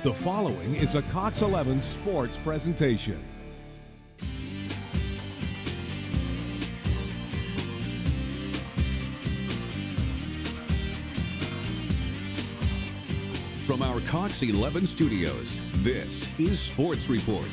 The following is a Cox 11 sports presentation. From our Cox 11 studios, this is Sports Report.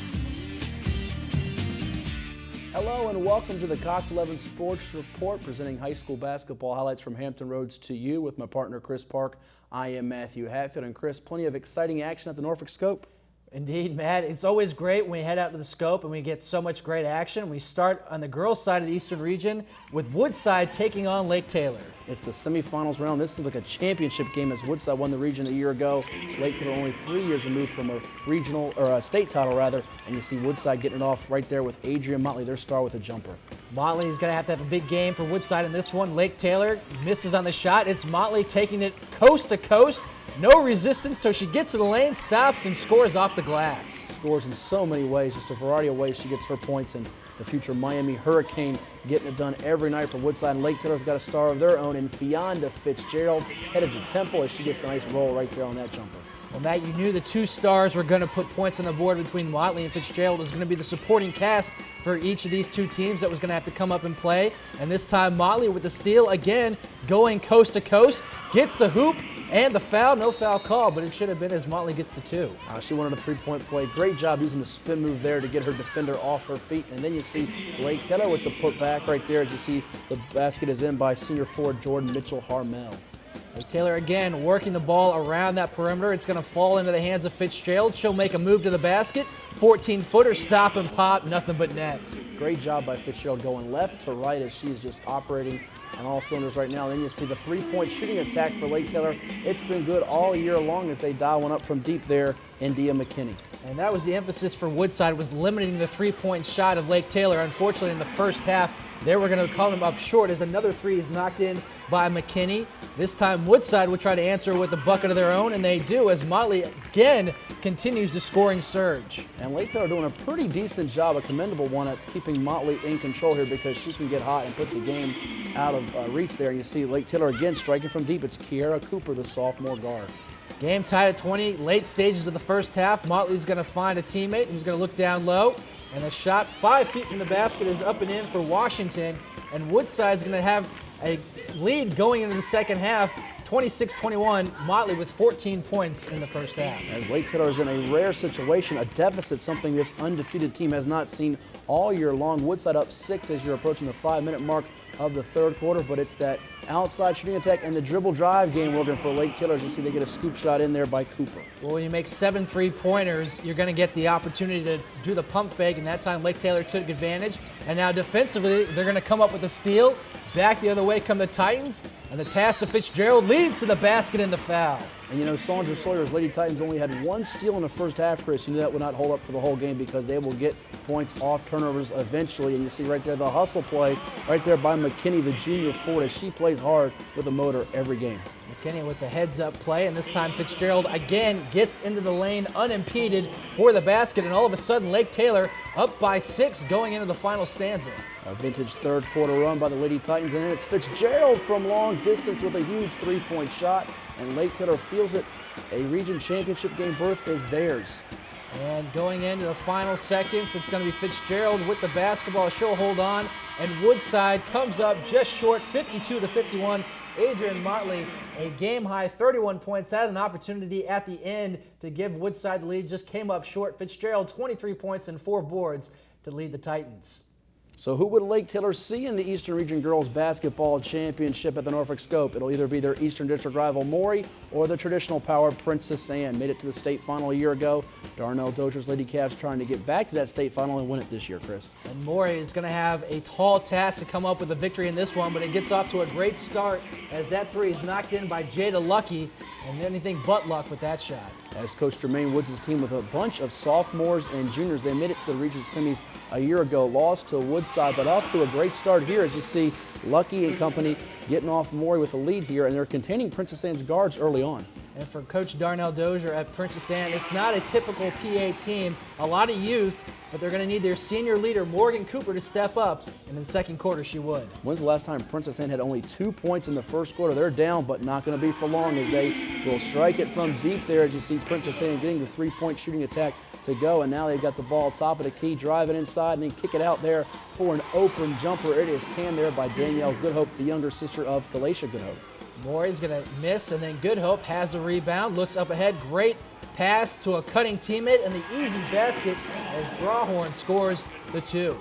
Hello and welcome to the Cox 11 Sports Report, presenting high school basketball highlights from Hampton Roads to you with my partner Chris Park. I am Matthew Hatfield, and Chris, plenty of exciting action at the Norfolk Scope. Indeed, Matt. It's always great when we head out to the Scope and we get so much great action. We start on the girls' side of the Eastern region with Woodside taking on Lake Taylor. It's the semifinals round. This is like a championship game as Woodside won the region a year ago. Lake Taylor only 3 years removed from a regional or a state title rather, and you see Woodside getting it off right there with Adrian Motley, their star, with a jumper. Motley is going to have a big game for Woodside in this one. Lake Taylor misses on the shot. It's Motley taking it coast to coast. No resistance till she gets to the lane, stops, and scores off the glass. Scores in so many ways, just a variety of ways she gets her points, and the future Miami Hurricane getting it done every night for Woodside. And Lake Taylor's got a star of their own in Fionda Fitzgerald, headed to Temple as she gets the nice roll right there on that jumper. Well, Matt, you knew the two stars were going to put points on the board between Motley and Fitzgerald. It was going to be the supporting cast for each of these two teams that was going to have to come up and play. And this time, Motley with the steal again, going coast to coast, gets the hoop and the foul. No foul call, but it should have been as Motley gets the two. She wanted a three-point play. Great job using the spin move there to get her defender off her feet. And then you see Lake Taylor with the putback right there as you see the basket is in by senior forward Jordan Mitchell-Harmel. Lake Taylor again working the ball around that perimeter. It's going to fall into the hands of Fitzgerald. She'll make a move to the basket. 14-footer, stop and pop, nothing but net. Great job by Fitzgerald going left to right as she's just operating on all cylinders right now. Then you see the three-point shooting attack for Lake Taylor. It's been good all year long as they dial one up from deep there in Dia McKinney. And that was the emphasis for Woodside, was limiting the three-point shot of Lake Taylor. Unfortunately, in the first half, they were going to call them up short as another three is knocked in by McKinney. This time, Woodside would try to answer with a bucket of their own, and they do as Motley again continues the scoring surge. And Lake Taylor doing a pretty decent job, a commendable one, at keeping Motley in control here because she can get hot and put the game out of reach there. And you see Lake Taylor again striking from deep. It's Kiara Cooper, the sophomore guard. Game tied at 20, late stages of the first half. Motley's going to find a teammate who's going to look down low. And a shot 5 feet from the basket is up and in for Washington. And Woodside's going to have a lead going into the second half, 26-21, Motley with 14 points in the first half. As Lake Taylor is in a rare situation, a deficit, something this undefeated team has not seen all year long. Woodside up 6 as you're approaching the 5-minute mark of the third quarter, but it's that outside shooting attack and the dribble drive game working for Lake Taylor. As you see, they get a scoop shot in there by Cooper. Well, when you make 7 3-pointers, you're going to get the opportunity to do the pump fake, and that time Lake Taylor took advantage. And now defensively, they're going to come up with a steal. Back the other way come the Titans, and the pass to Fitzgerald leads to the basket and the foul. And you know, Sandra Sawyer's Lady Titans only had 1 steal in the first half, Chris. You knew that would not hold up for the whole game because they will get points off turnovers eventually. And you see right there the hustle play right there by McKinney, the junior forward, as she plays hard with a motor every game. McKinney with the heads-up play, and this time Fitzgerald again gets into the lane unimpeded for the basket, and all of a sudden Lake Taylor up by 6 going into the final stanza. A vintage third quarter run by the Lady Titans, and it's Fitzgerald from long distance with a huge three-point shot, and Lake Taylor feels it. A region championship game berth is theirs. And going into the final seconds, it's going to be Fitzgerald with the basketball. She'll hold on, and Woodside comes up just short, 52-51. Adrian Motley, a game-high 31 points, had an opportunity at the end to give Woodside the lead, just came up short. Fitzgerald, 23 points and 4 boards to lead the Titans. So who would Lake Taylor see in the Eastern Region Girls Basketball Championship at the Norfolk Scope? It'll either be their Eastern District rival Maury or the traditional power Princess Anne. Made it to the state final a year ago. Darnell Dozier's Lady Cavs trying to get back to that state final and win it this year, Chris. And Maury is going to have a tall task to come up with a victory in this one, but it gets off to a great start as that three is knocked in by Jada Lucky, and anything but luck with that shot. As Coach Jermaine Woods' team with a bunch of sophomores and juniors, they made it to the region semis a year ago, lost to Woodside, but off to a great start here as you see Lucky and company getting off Maury with a lead here, and they're containing Princess Anne's guards early on. And for Coach Darnell Dozier at Princess Anne, it's not a typical PA team. A lot of youth, but they're going to need their senior leader, Morgan Cooper, to step up, and in the second quarter she would. When's the last time Princess Anne had only 2 points in the first quarter? They're down, but not going to be for long as they will strike it from deep there, as you see Princess Anne getting the three-point shooting attack to go, and now they've got the ball top of the key, drive it inside, and then kick it out there for an open jumper. It is canned there by Danielle Goodhope, the younger sister of Galatia Goodhope. Maury's going to miss, and then Goodhope has the rebound, looks up ahead, great pass to a cutting teammate, and the easy basket as Drawhorn scores the 2.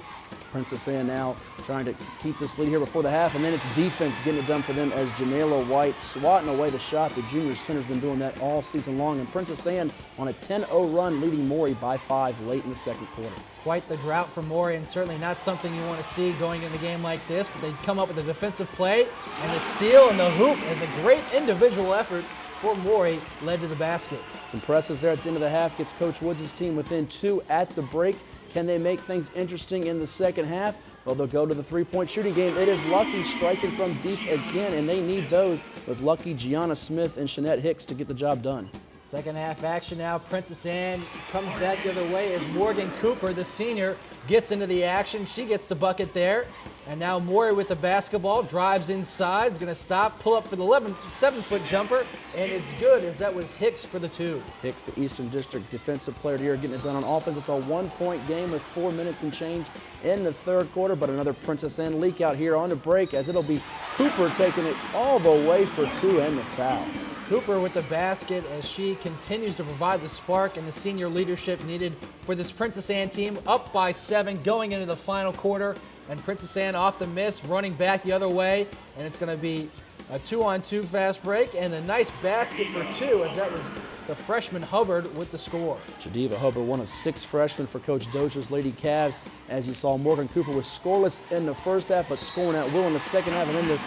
Princess Anne now trying to keep this lead here before the half, and then it's defense getting it done for them as Janela White swatting away the shot. The junior center's been doing that all season long, and Princess Anne on a 10-0 run, leading Maury by 5 late in the second quarter. Quite the drought for Maury, and certainly not something you want to see going into a game like this, but they come up with a defensive play, and the steal and the hoop as a great individual effort for Maury led to the basket. Some presses there at the end of the half gets Coach Woods' team within 2 at the break. Can they make things interesting in the second half? Well, they'll go to the three-point shooting game. It is Lucky striking from deep again, and they need those with Lucky, Gianna Smith, and Shanette Hicks to get the job done. Second half action now. Princess Anne comes back the other way as Morgan Cooper, the senior, gets into the action. She gets the bucket there. And now Maury with the basketball, drives inside, is going to stop, pull up for the 7-foot jumper, and it's good as that was Hicks for the 2. Hicks, the Eastern District Defensive Player of the Year, getting it done on offense. It's a 1-point game with 4 minutes and change in the third quarter, but another Princess Anne leak out here on the break as it'll be Cooper taking it all the way for 2 and the foul. Cooper with the basket as she continues to provide the spark and the senior leadership needed for this Princess Anne team, up by 7 going into the final quarter. And Princess Anne off the miss, running back the other way, and it's going to be a 2-on-2 fast break and a nice basket for 2 as that was the freshman Hubbard with the score. Jadiva Hubbard, one of 6 freshmen for Coach Dozier's Lady Cavs. As you saw, Morgan Cooper was scoreless in the first half, but scoring at will in the second half, and then the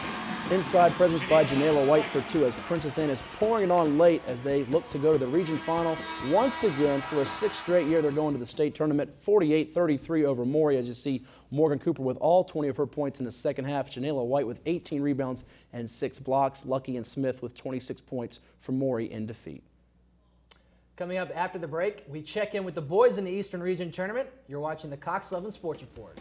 inside presence by Janela White for 2 as Princess Anne is pouring it on late as they look to go to the region final. Once again, for a 6th straight year, they're going to the state tournament, 48-33 over Maury, as you see Morgan Cooper with all 20 of her points in the second half, Janela White with 18 rebounds and 6 blocks, Lucky and Smith with 26 points for Maury in defeat. Coming up after the break, we check in with the boys in the Eastern Region Tournament. You're watching the Cox 11 Sports Report.